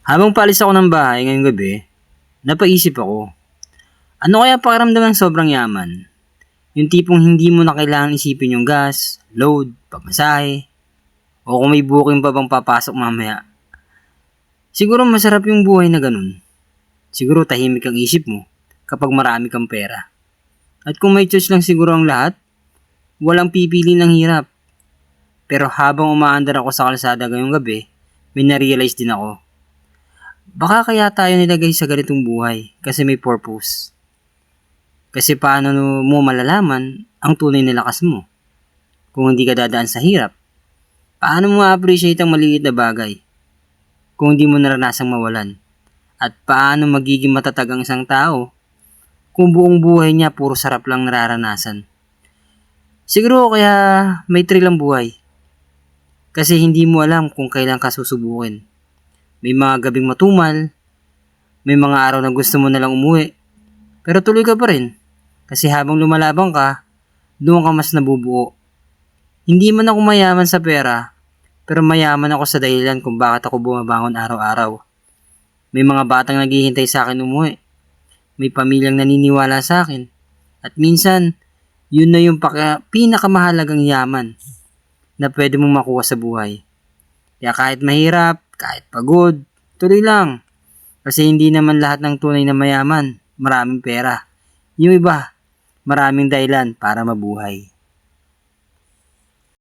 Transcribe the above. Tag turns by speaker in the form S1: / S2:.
S1: Habang paalis ako ng bahay ngayong gabi, napaisip ako, ano kaya pakiramdam ng sobrang yaman? Yung tipong hindi mo na kailangan isipin yung gas, load, pamasahe, o kung may booking pa bang papasok mamaya. Siguro masarap yung buhay na ganun. Siguro tahimik ang isip mo kapag marami kang pera. At kung may choice lang siguro ang lahat, walang pipili ng hirap. Pero habang umaandar ako sa kalsada ngayong gabi, may na-realize din ako. Baka kaya tayo nilagay sa ganitong buhay kasi may purpose. Kasi paano mo malalaman ang tunay na lakas mo kung hindi ka dadaan sa hirap? Paano mo ma-appreciate ang maliit na bagay kung hindi mo naranasang mawalan? At paano magiging matatag ang isang tao kung buong buhay niya puro sarap lang nararanasan? Siguro kaya may thrill ang buhay kasi hindi mo alam kung kailan ka susubukin. May mga gabing matumal, may mga araw na gusto mo nalang umuwi, pero tuloy ka pa rin. Kasi habang lumalabang ka, doon ka mas nabubuo. Hindi man ako mayaman sa pera, pero mayaman ako sa dahilan kung bakit ako bumabangon araw-araw. May mga batang naghihintay sa akin umuwi. May pamilyang naniniwala sa akin. At minsan, yun na yung pinakamahalagang yaman na pwede mong makuha sa buhay. Kaya kahit mahirap, kahit pagod, tuloy lang. Kasi hindi naman lahat ng tunay na mayaman, maraming pera. Yung iba, maraming dahilan para mabuhay.